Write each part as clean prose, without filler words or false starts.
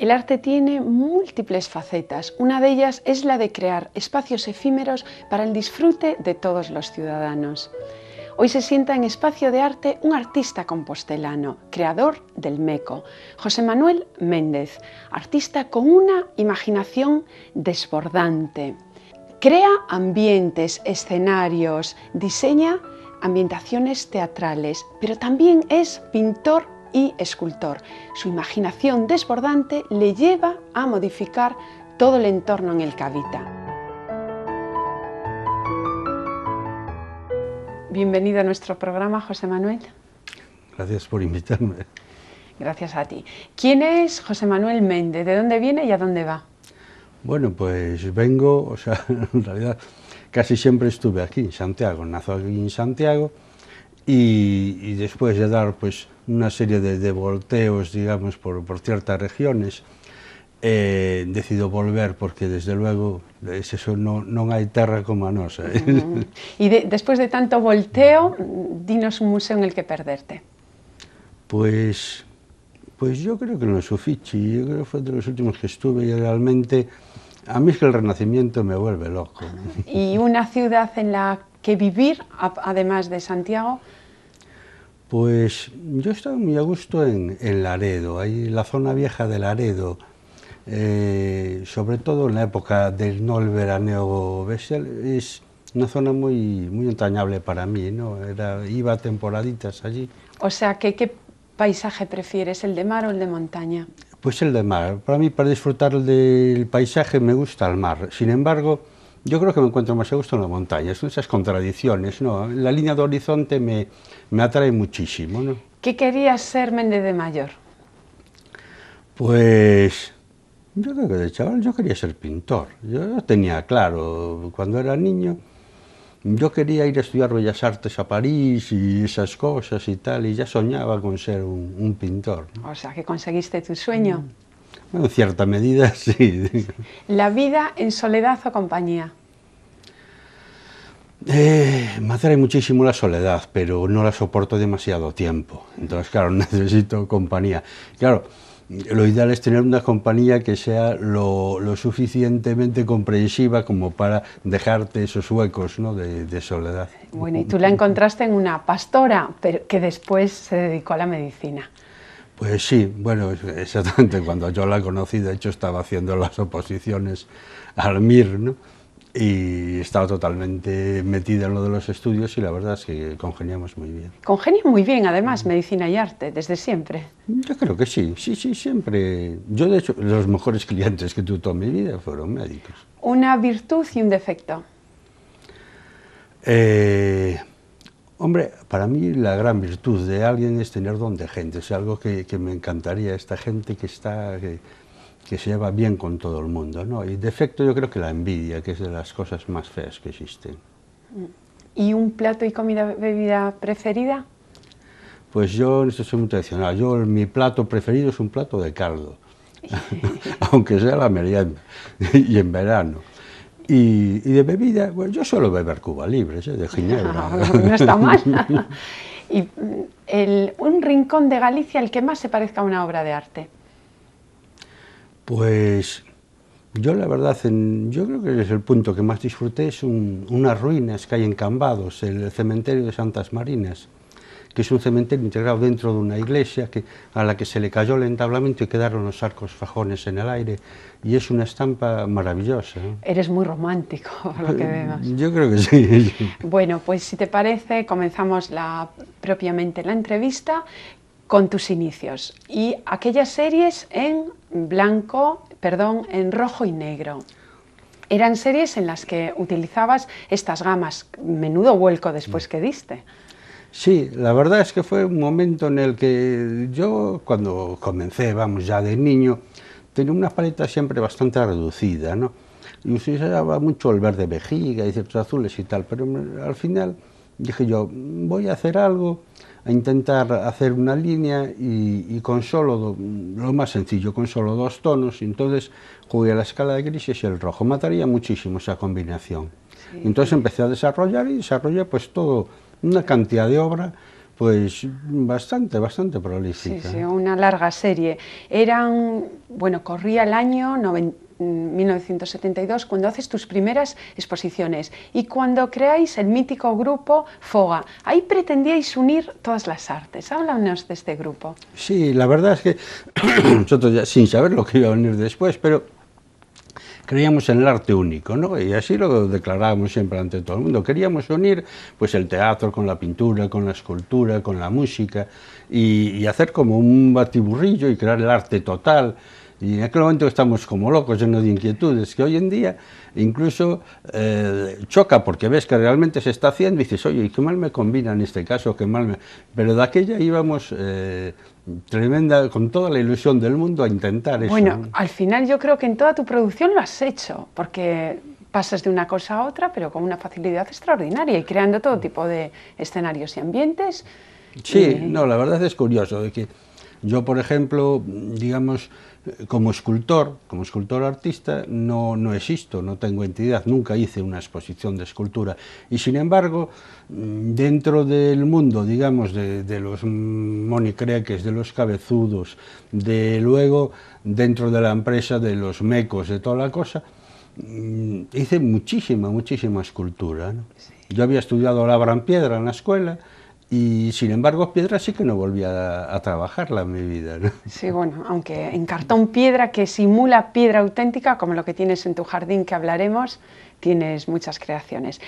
El arte tiene múltiples facetas. Una de ellas es la de crear espacios efímeros para el disfrute de todos los ciudadanos. Hoy se sienta en Espacio de Arte un artista compostelano, creador del MECO, José Manuel Méndez, artista con una imaginación desbordante. Crea ambientes, escenarios, diseña ambientaciones teatrales, pero también es pintor y escultor. Su imaginación desbordante le lleva a modificar todo el entorno en el que habita. Bienvenido a nuestro programa, José Manuel. Gracias por invitarme. Gracias a ti. ¿Quién es José Manuel Méndez? ¿De dónde viene y a dónde va? Bueno, pues vengo, en realidad casi siempre estuve aquí, en Santiago. Nací aquí en Santiago y después de dar pues una serie de volteos, digamos, por ciertas regiones, decido volver porque, desde luego, es eso, non hai terra como a nosa. Y después de tanto volteo, dinos un museo en el que perderte. Pues yo creo que en los Uffizi, yo creo que fue de los últimos que estuve y realmente a mí es que el Renacimiento me vuelve loco. ¿Y una ciudad en la que vivir, además de Santiago? Pues yo estaba muy a gusto en Laredo, ahí la zona vieja de Laredo, sobre todo en la época del el veraneo bestial, es una zona muy entrañable para mí, ¿no? Iba a temporaditas allí. O sea, ¿qué paisaje prefieres, el de mar o el de montaña? Pues el de mar. Para mí, para disfrutar del paisaje, me gusta el mar. Sin embargo, yo creo que me encuentro más a gusto en la montaña. Son esas contradicciones, ¿no? La línea de horizonte me atrae muchísimo, ¿no? ¿Qué querías ser Méndez de mayor? Pues yo creo que de chaval yo quería ser pintor. Yo tenía claro, cuando era niño, yo quería ir a estudiar Bellas Artes a París y esas cosas y tal, y ya soñaba con ser un pintor, ¿no? O sea, que conseguiste tu sueño. Bueno, en cierta medida, sí. ¿La vida en soledad o compañía? Me atrae muchísimo la soledad, pero no la soporto demasiado tiempo. Entonces, claro, necesito compañía. Claro, lo ideal es tener una compañía que sea lo suficientemente comprensiva como para dejarte esos huecos, ¿no?, de soledad. Bueno, y tú la encontraste en una pastora, pero que después se dedicó a la medicina. Pues sí, bueno, exactamente, cuando yo la conocí, de hecho, estaba haciendo las oposiciones al MIR, ¿no? Y estaba totalmente metida en lo de los estudios y la verdad es que congeniamos muy bien. Congenian muy bien, además, medicina y arte, desde siempre. Yo creo que sí, siempre. Yo, de hecho, los mejores clientes que tuve toda mi vida fueron médicos. ¿Una virtud y un defecto? Hombre, para mí la gran virtud de alguien es tener don de gente. Es algo que me encantaría, esta gente que se lleva bien con todo el mundo, ¿no? Y defecto, yo creo que la envidia, que es de las cosas más feas que existen. ¿Y un plato y comida, bebida preferida? Pues yo en esto soy muy tradicional. Mi plato preferido es un plato de caldo, aunque sea la merienda, y en verano. Y de bebida, bueno, yo suelo beber Cuba Libre, de ginebra. No está mal. ¿Y un rincón de Galicia el que más se parezca a una obra de arte? Pues yo, la verdad, yo creo que es el punto que más disfruté, es unas ruinas que hay en Cambados, el cementerio de Santas Marinas, que es un cementerio integrado dentro de una iglesia a la que se le cayó el entablamento y quedaron los arcos fajones en el aire, y es una estampa maravillosa, ¿no? Eres muy romántico, por lo que vemos. Yo creo que sí. Bueno, pues si te parece, comenzamos propiamente la entrevista con tus inicios y aquellas series en rojo y negro. Eran series en las que utilizabas estas gamas, menudo vuelco después que diste. Sí, la verdad es que fue un momento en el que yo, cuando comencé, vamos, ya de niño, tenía una paleta siempre bastante reducida, ¿no? Y usaba mucho el verde vejiga y ciertos azules y tal, pero al final dije yo, voy a hacer algo, a intentar hacer una línea y con solo, lo más sencillo, con solo 2 tonos, y entonces jugué a la escala de grises y el rojo. Mataría muchísimo esa combinación. Sí. Entonces empecé a desarrollar y desarrollé pues todo, una cantidad de obra Pues bastante Sí, prolífica. sí, una larga serie. Bueno, corría el año 1972 cuando haces tus primeras exposiciones y cuando creáis el mítico grupo Foga. Ahí pretendíais unir todas las artes. Háblanos de este grupo. Sí, la verdad es que nosotros ya sin saber lo que iba a venir después, pero creíamos en el arte único, ¿no? Y así lo declarábamos siempre ante todo el mundo. Queríamos unir pues el teatro con la pintura, con la escultura, con la música y hacer como un batiburrillo y crear el arte total. Y en aquel momento estamos como locos, llenos de inquietudes, que hoy en día incluso choca porque ves que realmente se está haciendo y dices, oye, qué mal me combina en este caso, qué mal me... Pero de aquella íbamos tremenda, con toda la ilusión del mundo a intentar eso. Bueno, ¿no? al final yo creo que en toda tu producción lo has hecho, porque pasas de una cosa a otra, pero con una facilidad extraordinaria y creando todo tipo de escenarios y ambientes. Sí, no, la verdad es curioso, de que yo, por ejemplo, digamos, como escultor artista, no existo, no tengo entidad, nunca hice una exposición de escultura. Y sin embargo, dentro del mundo, digamos, de los monicreques, de los cabezudos, de luego dentro de la empresa de los mecos, de toda la cosa, hice muchísima escultura, ¿no? Sí. Yo había estudiado labra en piedra en la escuela, y sin embargo piedra sí que no volví a trabajarla en mi vida, ¿no? Sí, bueno, aunque en cartón piedra que simula piedra auténtica, como lo que tienes en tu jardín que hablaremos, tienes muchas creaciones.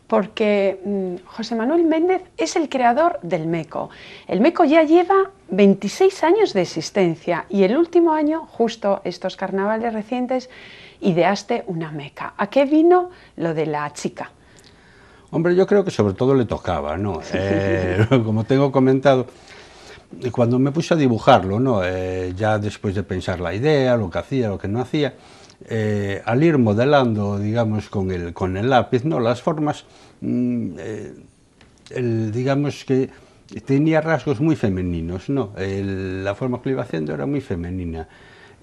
Porque José Manuel Méndez es el creador del MECO. El MECO ya lleva 26 años de existencia y el último año, justo estos carnavales recientes, ideaste una meca. ¿A qué vino lo de la chica? Hombre, yo creo que sobre todo le tocaba, ¿no? Como tengo comentado, cuando me puse a dibujarlo, ¿no? Ya después de pensar la idea, lo que hacía, lo que no hacía, al ir modelando, digamos, con el lápiz, ¿no? Las formas, digamos que tenía rasgos muy femeninos, ¿no? La forma que lo iba haciendo era muy femenina.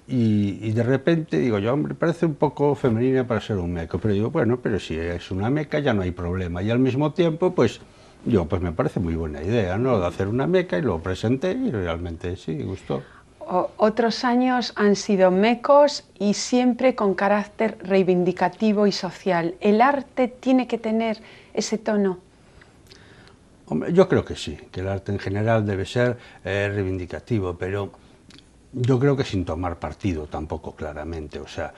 Y de repente digo yo, hombre, parece un poco femenina para ser un meco, pero digo, bueno, pero si es una meca ya no hay problema. Y al mismo tiempo, pues me parece muy buena idea, ¿no? De hacer una meca, y lo presenté y realmente sí, gustó. Otros años han sido mecos y siempre con carácter reivindicativo y social. ¿El arte tiene que tener ese tono? Hombre, yo creo que sí, que el arte en general debe ser reivindicativo, pero yo creo que sin tomar partido tampoco, claramente. O sea,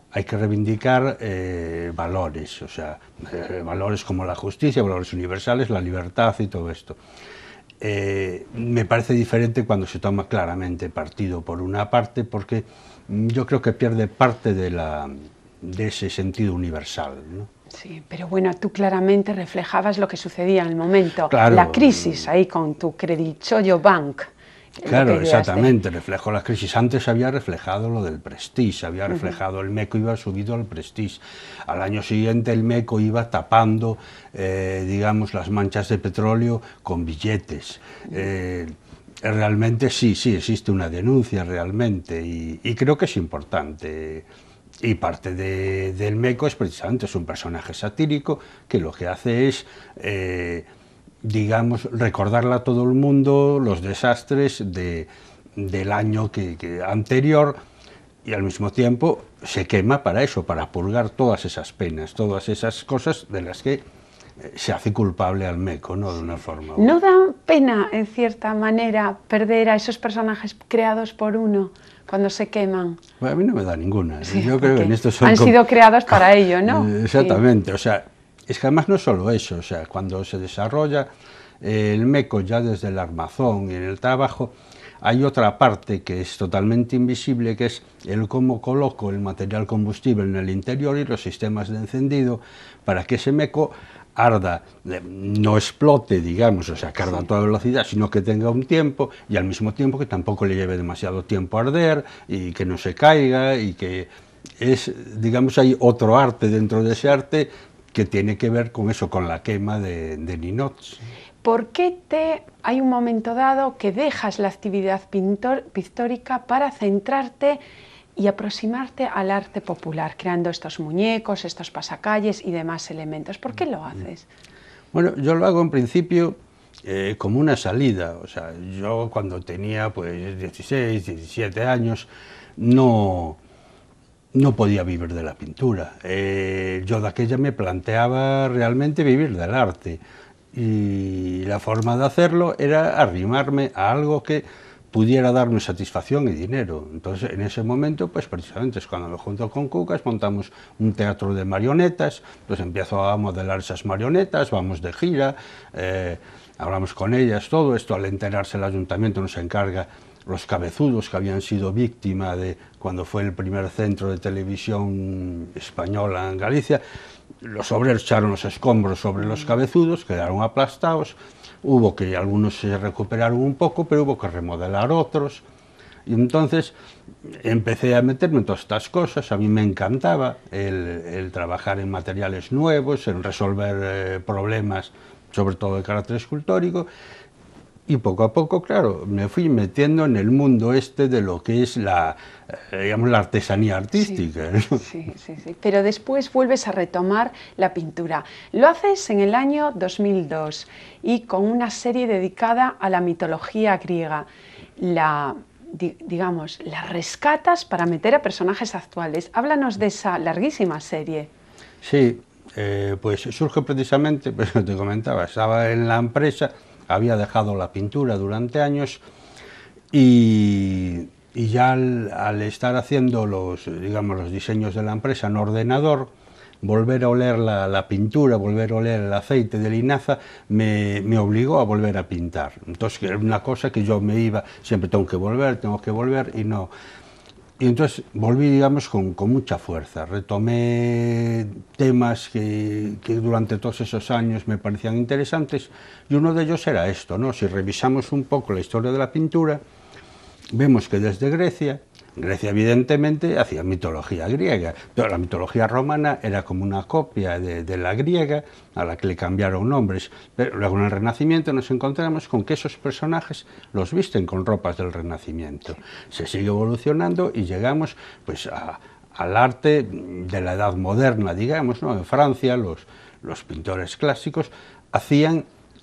hay que reivindicar valores, o sea, valores como la justicia, valores universales, la libertad y todo esto. Me parece diferente cuando se toma claramente partido por una parte, porque yo creo que pierde parte de ese sentido universal, ¿no? Sí, pero bueno, tú claramente reflejabas lo que sucedía en el momento, Claro, la crisis ahí con tu Credichollo Bank. Claro, exactamente, reflejó la crisis. Antes había reflejado lo del Prestige, había reflejado el MECO, iba subido al Prestige. Al año siguiente el MECO iba tapando, digamos, las manchas de petróleo con billetes. Realmente sí existe una denuncia realmente y creo que es importante. Y parte del MECO es precisamente, es un personaje satírico que lo que hace es... digamos, recordarle a todo el mundo los desastres del año anterior, y al mismo tiempo se quema para eso, para purgar todas esas penas, todas esas cosas de las que se hace culpable al MECO, ¿no? De una forma. ¿No da pena, en cierta manera, perder a esos personajes creados por uno cuando se queman? Bueno, a mí no me da ninguna. Sí, yo creo que en esto han sido creados para ello, ¿no? Exactamente, sí. O sea, es que además no es solo eso, o sea, cuando se desarrolla el MECO ya desde el armazón y en el trabajo, hay otra parte que es totalmente invisible, que es el cómo coloco el material combustible en el interior y los sistemas de encendido para que ese MECO arda, no explote, digamos, o sea, que arda a toda velocidad, sino que tenga un tiempo y al mismo tiempo que tampoco le lleve demasiado tiempo a arder y que no se caiga, y que es, digamos, hay otro arte dentro de ese arte que tiene que ver con eso, con la quema de ninots. ¿Por qué hay un momento dado que dejas la actividad pictórica para centrarte y aproximarte al arte popular, creando estos muñecos, estos pasacalles y demás elementos? ¿Por qué lo haces? Bueno, yo lo hago en principio como una salida. O sea, yo cuando tenía pues 16, 17 años no podía vivir de la pintura. Yo de aquella me planteaba realmente vivir del arte, y la forma de hacerlo era arrimarme a algo que pudiera darme satisfacción y dinero. Entonces, en ese momento, pues precisamente es cuando me junto con Cucas, montamos un teatro de marionetas, pues empiezo a modelar esas marionetas, vamos de gira, hablamos con ellas, todo esto. Al enterarse el ayuntamiento nos encarga los Cabezudos, que habían sido víctima de cuando fue el primer centro de televisión española en Galicia. Los obreros echaron los escombros sobre los Cabezudos, quedaron aplastados. Hubo que, algunos se recuperaron un poco, pero hubo que remodelar otros. Y entonces empecé a meterme en todas estas cosas. A mí me encantaba el trabajar en materiales nuevos, en resolver problemas, sobre todo de carácter escultórico. Y poco a poco, claro, me fui metiendo en el mundo este de lo que es digamos, la artesanía artística. Sí, ¿no? sí. Pero después vuelves a retomar la pintura. Lo haces en el año 2002 y con una serie dedicada a la mitología griega. Digamos, la rescatas para meter a personajes actuales. Háblanos de esa larguísima serie. Sí, pues surge precisamente, pues te comentaba, estaba en la empresa, había dejado la pintura durante años y ya al estar haciendo los diseños de la empresa en ordenador, volver a oler la pintura, volver a oler el aceite de linaza, me obligó a volver a pintar. Entonces era una cosa que yo me iba, siempre tengo que volver y no. Y entonces volví, digamos, con mucha fuerza. Retomé temas que durante todos esos años me parecían interesantes, y uno de ellos era esto, ¿no? Si revisamos un poco la historia de la pintura, vemos que desde Grecia evidentemente hacía mitología griega, pero la mitología romana era como una copia de la griega, a la que le cambiaron nombres. Pero luego en el Renacimiento nos encontramos con que esos personajes los visten con ropas del Renacimiento. Se sigue evolucionando y llegamos pues al arte de la Edad Moderna, digamos, ¿no? En Francia los pintores clásicos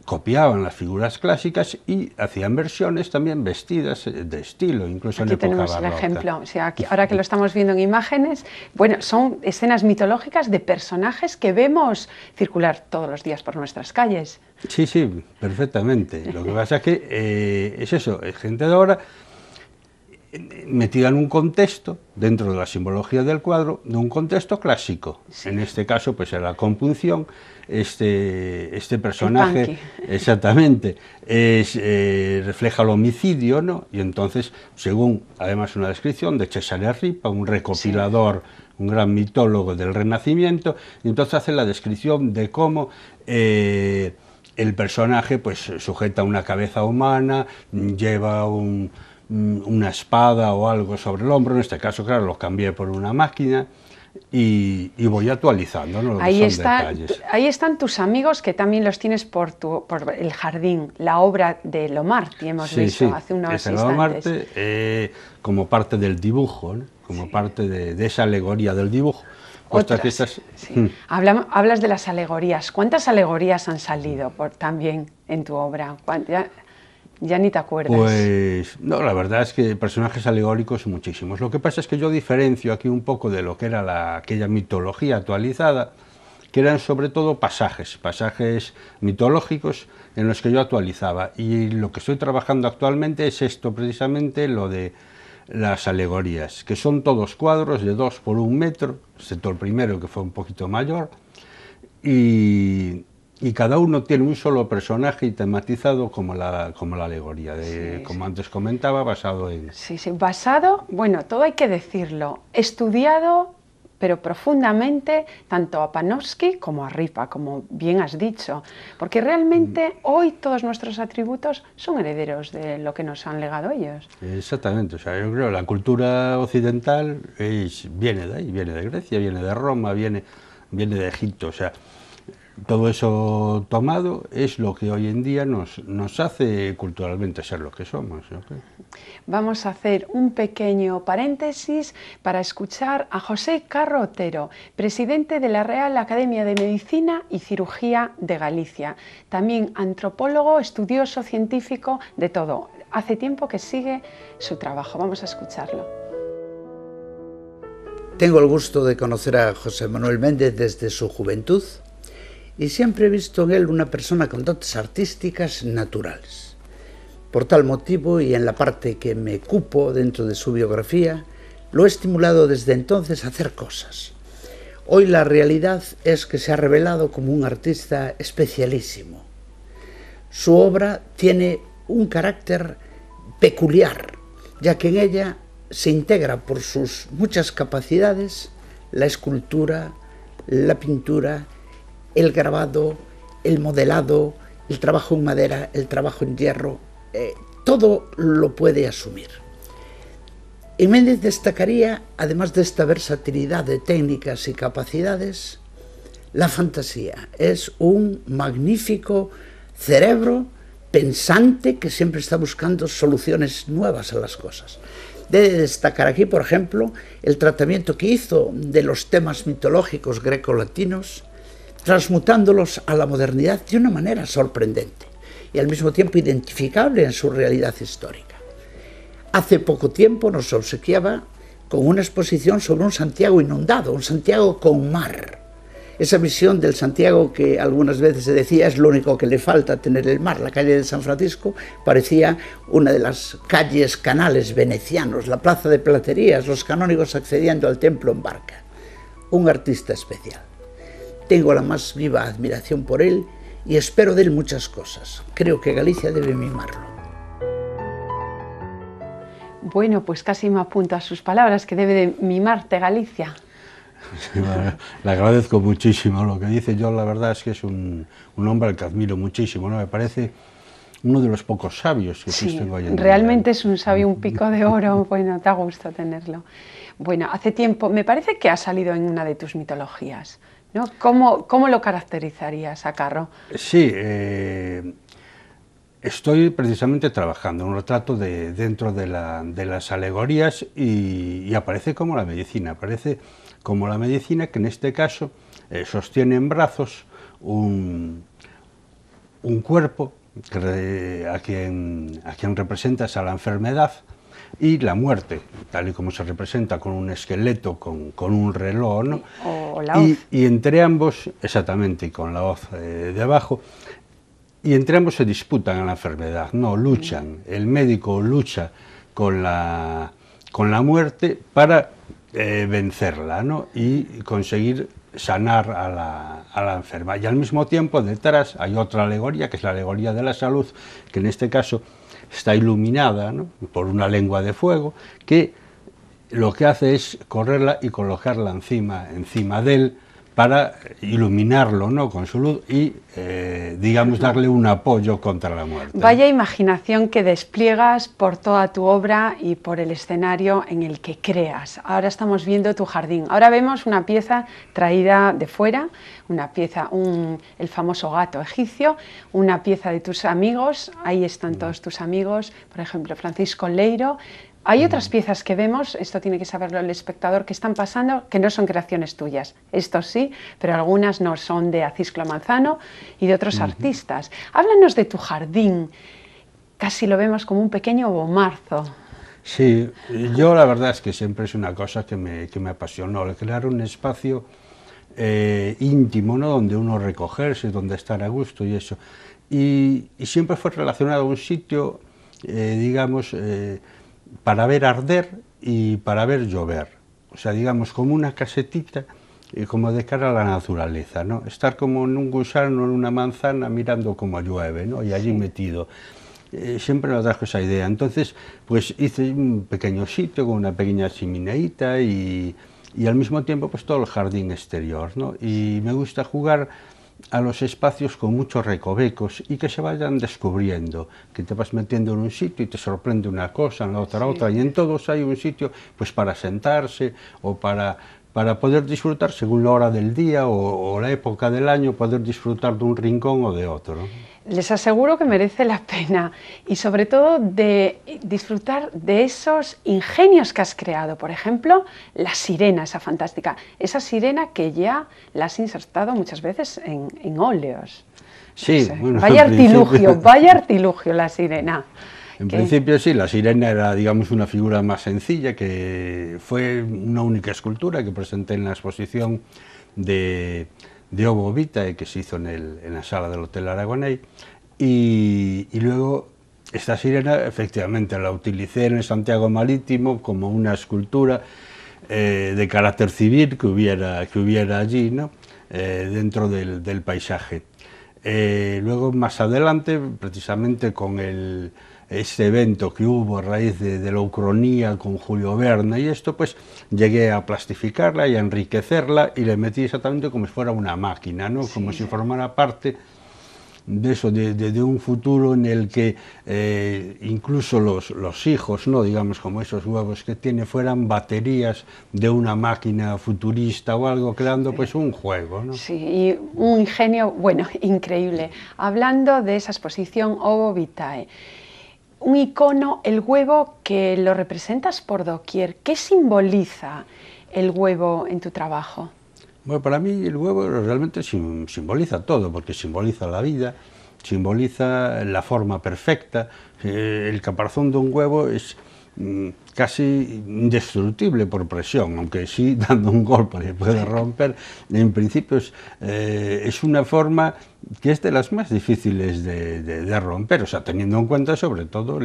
copiaban las figuras clásicas y hacían versiones también vestidas de estilo, incluso aquí en época barroca. Tenemos el ejemplo, o sea, ahora que lo estamos viendo en imágenes, bueno, son escenas mitológicas de personajes que vemos circular todos los días por nuestras calles. Sí, perfectamente. Lo que pasa es que es eso, es gente de ahora metida en un contexto, dentro de la simbología del cuadro, de un contexto clásico. Sí. En este caso, pues en la compunción, este personaje, exactamente, refleja el homicidio, ¿no? Y entonces, según, además, una descripción de Cesare Ripa, un recopilador, sí, un gran mitólogo del Renacimiento, y entonces hace la descripción de cómo el personaje pues sujeta una cabeza humana, lleva una espada o algo sobre el hombro. En este caso, claro, lo cambié por una máquina y voy actualizando, ¿no? Ahí están tus amigos, que también los tienes por el jardín, la obra de Lomarti, hemos visto hace unos instantes. Lomarti, como parte del dibujo, ¿no? Como parte de esa alegoría del dibujo. Hablas de las alegorías. ¿Cuántas alegorías han salido también en tu obra? Ya ni te acuerdas. Pues no, la verdad es que personajes alegóricos muchísimos. Lo que pasa es que yo diferencio aquí un poco de lo que era aquella mitología actualizada, que eran sobre todo pasajes mitológicos en los que yo actualizaba. Y lo que estoy trabajando actualmente es esto, precisamente lo de las alegorías, que son todos cuadros de 2 por 1 metro, excepto el primero, que fue un poquito mayor, y cada uno tiene un solo personaje y tematizado como la alegoría, como antes comentaba, basado en... Sí, basado, bueno, todo hay que decirlo, estudiado, pero profundamente, tanto a Panofsky como a Ripa, como bien has dicho, porque realmente hoy todos nuestros atributos son herederos de lo que nos han legado ellos. Exactamente, o sea, yo creo que la cultura occidental viene de ahí, viene de Grecia, viene de Roma, viene de Egipto, o sea, todo eso tomado es lo que hoy en día nos hace culturalmente ser lo que somos, ¿no? Vamos a hacer un pequeño paréntesis para escuchar a José Carro Otero, presidente de la Real Academia de Medicina y Cirugía de Galicia, también antropólogo, estudioso, científico, de todo. Hace tiempo que sigue su trabajo. Vamos a escucharlo. Tengo el gusto de conocer a José Manuel Méndez desde su juventud y siempre he visto en él una persona con dotes artísticas naturales. Por tal motivo, y en la parte que me cupo dentro de su biografía, lo he estimulado desde entonces a hacer cosas. Hoy la realidad es que se ha revelado como un artista especialísimo. Su obra tiene un carácter peculiar, ya que en ella se integra por sus muchas capacidades la escultura, la pintura, el grabado, el modelado, el trabajo en madera, el trabajo en hierro, todo lo puede asumir. En Méndez destacaría, además de esta versatilidad de técnicas y capacidades, la fantasía. Es un magnífico cerebro pensante que siempre está buscando soluciones nuevas a las cosas. Debe destacar aquí, por ejemplo, el tratamiento que hizo de los temas mitológicos grecolatinos, transmutándolos a la modernidad de una manera sorprendente y al mismo tiempo identificable en su realidad histórica. Hace poco tiempo nos obsequiaba con una exposición sobre un Santiago inundado, un Santiago con mar. Esa visión del Santiago que algunas veces se decía es lo único que le falta tener el mar. La calle de San Francisco parecía una de las calles canales venecianos, la plaza de platerías, los canónigos accediendo al templo en barca. Un artista especial. Tengo la más viva admiración por él y espero de él muchas cosas. Creo que Galicia debe mimarlo. Bueno, pues casi me apunto a sus palabras, que debe de mimarte Galicia. Sí, bueno, le agradezco muchísimo lo que dice. Yo la verdad es que es un hombre al que admiro muchísimo, ¿no? Me parece uno de los pocos sabios que existen hoy en día. Realmente es un sabio, un pico de oro. Bueno, da gusto tenerlo. Bueno, hace tiempo, me parece que ha salido en una de tus mitologías, ¿no? ¿Cómo lo caracterizarías a Carro? Sí, estoy precisamente trabajando en un retrato dentro de las alegorías y aparece como la medicina, que en este caso sostiene en brazos un cuerpo a quien representas a la enfermedad y la muerte, tal y como se representa con un esqueleto, con un reloj, ¿no? O la hoz. Y entre ambos, exactamente, y con la hoz debajo, y entre ambos se disputan a la enfermedad, no luchan. El médico lucha con la muerte para vencerla, ¿no? Y conseguir sanar a la enferma. Y al mismo tiempo detrás hay otra alegoría, que es la alegoría de la salud, que en este caso está iluminada, ¿no?, por una lengua de fuego, que lo que hace es correrla y colocarla encima de él para iluminarlo, ¿no?, con su luz y, digamos, darle un apoyo contra la muerte. Vaya imaginación que despliegas por toda tu obra y por el escenario en el que creas. Ahora estamos viendo tu jardín. Ahora vemos una pieza traída de fuera, una pieza, el famoso gato egipcio, una pieza de tus amigos. Ahí están todos tus amigos, por ejemplo, Francisco Leiro. Hay otras piezas que vemos, esto tiene que saberlo el espectador, que están pasando, que no son creaciones tuyas. Estos sí, pero algunas no, son de Acisclo Manzano y de otros artistas. Háblanos de tu jardín. Casi lo vemos como un pequeño bomarzo. Sí, yo la verdad es que siempre es una cosa que me apasionó, el crear un espacio íntimo, ¿no?, donde uno recogerse, donde estar a gusto y eso. Y siempre fue relacionado a un sitio, digamos, para ver arder y para ver llover. O sea, digamos, como una casetita, como de cara a la naturaleza, ¿no? Estar como en un gusano, en una manzana, mirando cómo llueve, ¿no? Y allí metido. Siempre me trajo esa idea. Entonces, pues hice un pequeño sitio con una pequeña chimineita y al mismo tiempo, pues todo el jardín exterior, ¿no? Y me gusta jugar a los espacios con muchos recovecos y que se vayan descubriendo, que te vas metiendo en un sitio y te sorprende una cosa, en la otra otra, y en todos hay un sitio pues para sentarse o para para poder disfrutar, según la hora del día o la época del año, poder disfrutar de un rincón o de otro, ¿no? Les aseguro que merece la pena y sobre todo de disfrutar de esos ingenios que has creado. Por ejemplo, la sirena, esa fantástica, esa sirena que ya la has insertado muchas veces en óleos. Sí, No sé, bueno, vaya artilugio la sirena. En principio sí, la sirena era, digamos, una figura más sencilla, que fue una única escultura que presenté en la exposición de Ovo Vitae, que se hizo en la sala del Hotel Aragonés, y luego esta sirena efectivamente la utilicé en el Santiago Marítimo como una escultura de carácter civil que hubiera allí, ¿no? Dentro del paisaje. Luego más adelante, precisamente con este evento que hubo a raíz de la Ucronía con Julio Verne y esto, pues llegué a plastificarla y a enriquecerla y le metí exactamente como si fuera una máquina, ¿no? Como si formara parte de eso, de un futuro en el que incluso los hijos, ¿no? Digamos, como esos huevos que tiene, fueran baterías de una máquina futurista o algo, creando pues un juego, ¿no? Sí, y un ingenio, bueno, increíble. Hablando de esa exposición Ovo Vitae, un icono, el huevo, que lo representas por doquier. ¿Qué simboliza el huevo en tu trabajo? Bueno, para mí el huevo realmente simboliza todo, porque simboliza la vida, simboliza la forma perfecta. El caparazón de un huevo es casi indestructible por presión, aunque sí dando un golpe le puede romper. En principio es una forma que es de las más difíciles de romper, o sea, teniendo en cuenta sobre todo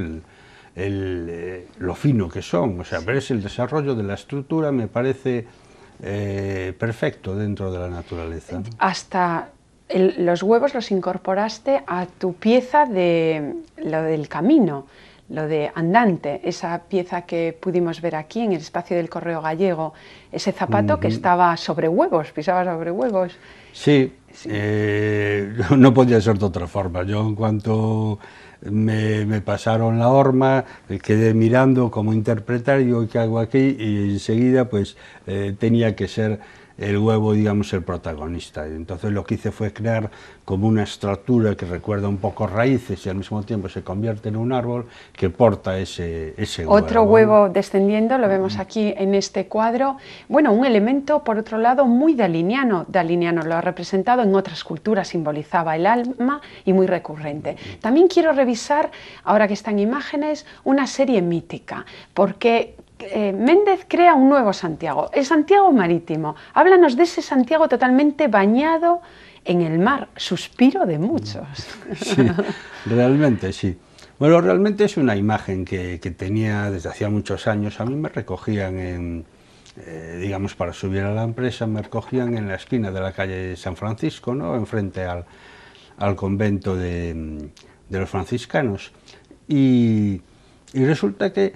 lo fino que son, o sea, pero es el desarrollo de la estructura, me parece perfecto dentro de la naturaleza. Hasta los huevos los incorporaste a tu pieza de lo del camino, lo de andante, esa pieza que pudimos ver aquí en el espacio del Correo Gallego, ese zapato que estaba sobre huevos, pisaba sobre huevos. Sí, no podía ser de otra forma. Yo, en cuanto me pasaron la horma, quedé mirando cómo interpretar, yo qué hago aquí, y enseguida pues tenía que ser el huevo, digamos, el protagonista. Entonces lo que hice fue crear como una estructura que recuerda un poco raíces y al mismo tiempo se convierte en un árbol que porta ese huevo. Otro huevo descendiendo, lo vemos aquí en este cuadro. Bueno, un elemento, por otro lado, muy daliniano. Daliniano lo ha representado en otras culturas, simbolizaba el alma y muy recurrente. También quiero revisar, ahora que están imágenes, una serie mítica, porque Méndez crea un nuevo Santiago, el Santiago Marítimo. Háblanos de ese Santiago totalmente bañado en el mar, suspiro de muchos. Sí, realmente sí. Bueno, realmente es una imagen que tenía desde hacía muchos años. A mí me recogían digamos, para subir a la empresa, me recogían en la esquina de la calle San Francisco, ¿no? Enfrente al convento de los franciscanos. Y resulta que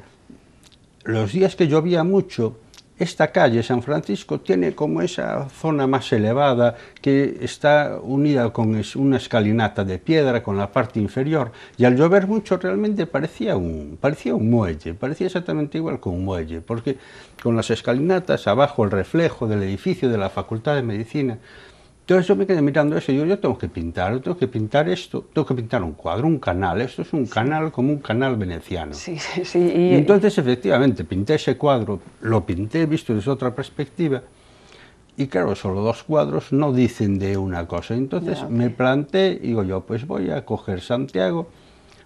los días que llovía mucho, esta calle San Francisco tiene como esa zona más elevada que está unida con una escalinata de piedra con la parte inferior, y al llover mucho realmente parecía un muelle, parecía exactamente igual que un muelle, porque con las escalinatas abajo el reflejo del edificio de la Facultad de Medicina. Entonces yo me quedé mirando eso y digo, yo tengo que pintar esto, tengo que pintar un cuadro, un canal, esto es un canal como un canal veneciano. Sí, sí, sí. Y entonces efectivamente pinté ese cuadro, lo pinté visto desde otra perspectiva, y claro, solo dos cuadros no dicen de una cosa. Entonces me planteé, digo yo, pues voy a coger Santiago,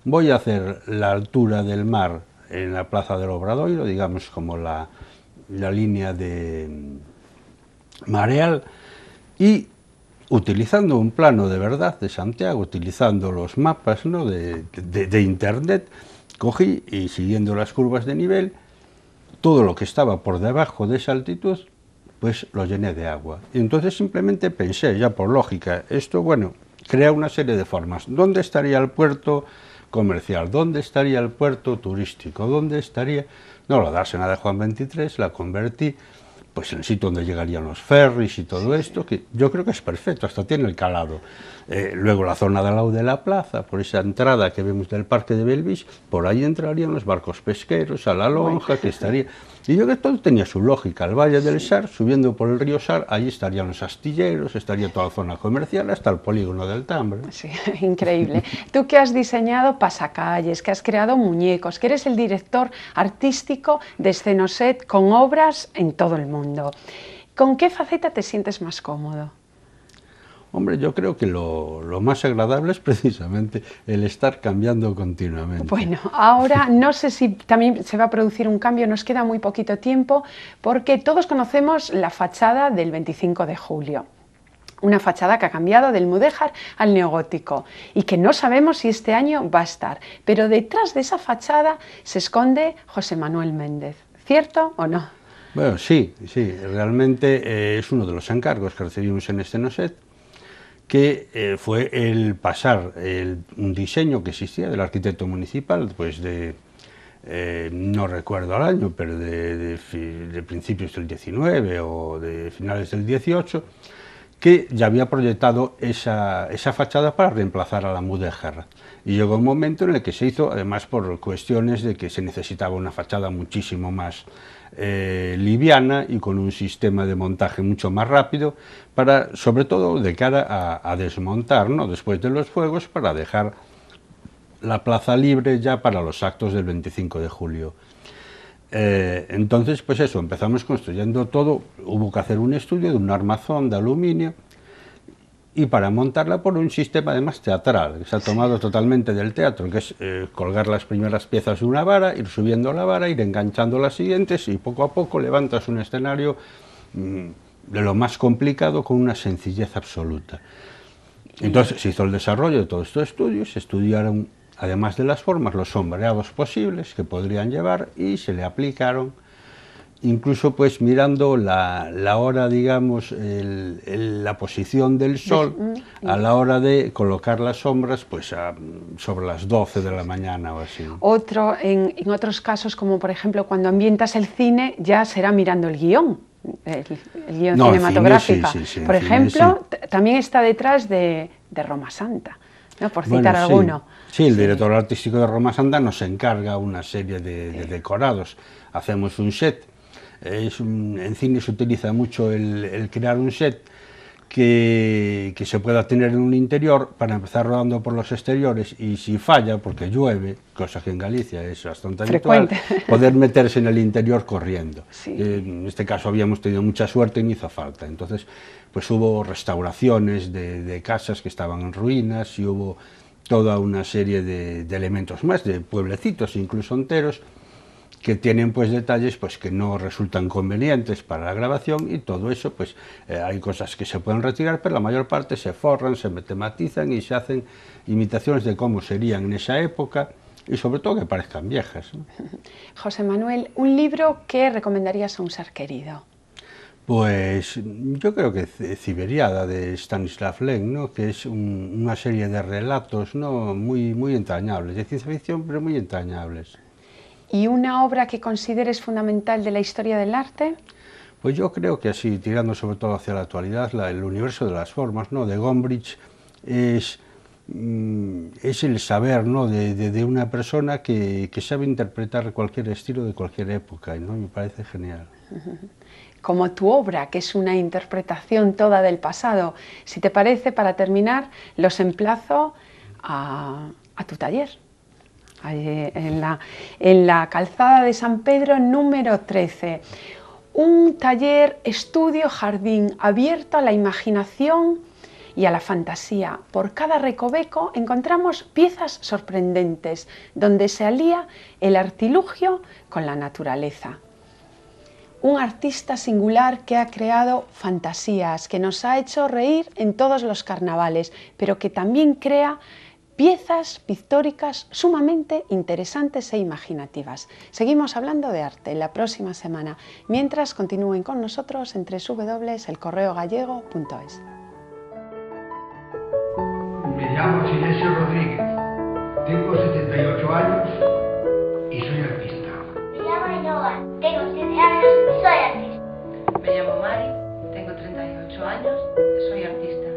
voy a hacer la altura del mar en la Plaza del Obradoiro, digamos como la línea de mareal, y utilizando un plano de verdad de Santiago, utilizando los mapas, ¿no? de internet, cogí y siguiendo las curvas de nivel, todo lo que estaba por debajo de esa altitud, pues lo llené de agua. Y entonces simplemente pensé, ya por lógica, esto, bueno, crea una serie de formas. ¿Dónde estaría el puerto comercial? ¿Dónde estaría el puerto turístico? ¿Dónde estaría? No, la dársena de Juan XXIII la convertí pues en el sitio donde llegarían los ferries y todo esto, que yo creo que es perfecto, hasta tiene el calado. Luego la zona de al lado de la plaza, por esa entrada que vemos del Parque de Belvis, por ahí entrarían los barcos pesqueros, a la lonja, que estaría... Y yo creo que todo tenía su lógica. El Valle del Sar, subiendo por el río Sar, allí estarían los astilleros, estaría toda la zona comercial, hasta el polígono del Tambre. Sí, increíble. Tú que has diseñado pasacalles, que has creado muñecos, que eres el director artístico de Scenoset con obras en todo el mundo. ¿Con qué faceta te sientes más cómodo? Hombre, yo creo que lo más agradable es precisamente el estar cambiando continuamente. Bueno, ahora no sé si también se va a producir un cambio, nos queda muy poquito tiempo, porque todos conocemos la fachada del 25 de julio. Una fachada que ha cambiado del mudéjar al neogótico y que no sabemos si este año va a estar. Pero detrás de esa fachada se esconde José Manuel Méndez. ¿Cierto o no? Bueno, sí, realmente es uno de los encargos que recibimos en Scenoset, que fue el pasar un diseño que existía del arquitecto municipal, pues no recuerdo el año, pero de principios del 19 o de finales del 18, que ya había proyectado esa fachada para reemplazar a la mudéjar. Y llegó un momento en el que se hizo, además por cuestiones de que se necesitaba una fachada muchísimo más liviana y con un sistema de montaje mucho más rápido, sobre todo de cara a desmontar, ¿no?, después de los fuegos, para dejar la plaza libre ya para los actos del 25 de julio. Entonces, pues eso, empezamos construyendo todo, hubo que hacer un estudio de un armazón de aluminio, y para montarla por un sistema además teatral, que se ha tomado totalmente del teatro, que es colgar las primeras piezas de una vara, ir subiendo la vara, ir enganchando las siguientes, y poco a poco levantas un escenario de lo más complicado con una sencillez absoluta. Entonces se hizo el desarrollo de todos estos estudios, se estudiaron, además de las formas, los sombreados posibles que podrían llevar, y se le aplicaron, incluso pues mirando la hora, digamos, la posición del sol a la hora de colocar las sombras, pues sobre las 12 de la mañana o así. En otros casos, como por ejemplo cuando ambientas el cine, ya será mirando el guión. El guión cinematográfico. Sí, por ejemplo, también está detrás de Roma Santa, ¿no?, por citar alguno. Sí, el director artístico de Roma Santa nos encarga una serie de decorados. Hacemos un set. En cine se utiliza mucho el crear un set que se pueda tener en un interior para empezar rodando por los exteriores, y si falla, porque llueve, cosa que en Galicia es bastante habitual, poder meterse en el interior corriendo. Sí. En este caso habíamos tenido mucha suerte y no hizo falta. Entonces, pues hubo restauraciones de casas que estaban en ruinas, y hubo toda una serie de elementos más, de pueblecitos incluso enteros, que tienen pues detalles pues que no resultan convenientes para la grabación, y todo eso pues hay cosas que se pueden retirar, pero la mayor parte se forran, se tematizan y se hacen imitaciones de cómo serían en esa época, y sobre todo que parezcan viejas, ¿no? José Manuel, ¿un libro que recomendarías a un ser querido? Pues yo creo que Ciberiada, de Stanislav Lem, ¿no?, que es una serie de relatos, ¿no?, muy entrañables, de ciencia ficción, pero muy entrañables. ¿Y una obra que consideres fundamental de la historia del arte? Pues yo creo que así, tirando sobre todo hacia la actualidad, el universo de las formas, ¿no?, de Gombrich, es el saber, ¿no?, de una persona que sabe interpretar cualquier estilo de cualquier época, ¿no? Me parece genial. Como tu obra, que es una interpretación toda del pasado. Si te parece, para terminar, los emplazo a tu taller. En la calzada de San Pedro número 13, un taller estudio jardín abierto a la imaginación y a la fantasía. Por cada recoveco encontramos piezas sorprendentes donde se alía el artilugio con la naturaleza. Un artista singular que ha creado fantasías, que nos ha hecho reír en todos los carnavales, pero que también crea piezas pictóricas sumamente interesantes e imaginativas. Seguimos hablando de arte la próxima semana, mientras continúen con nosotros en www.elcorreogallego.es. Me llamo Sinesio Rodríguez, tengo 78 años y soy artista. Me llamo Ainhoa, tengo 7 años y soy artista. Me llamo Mari, tengo 38 años y soy artista.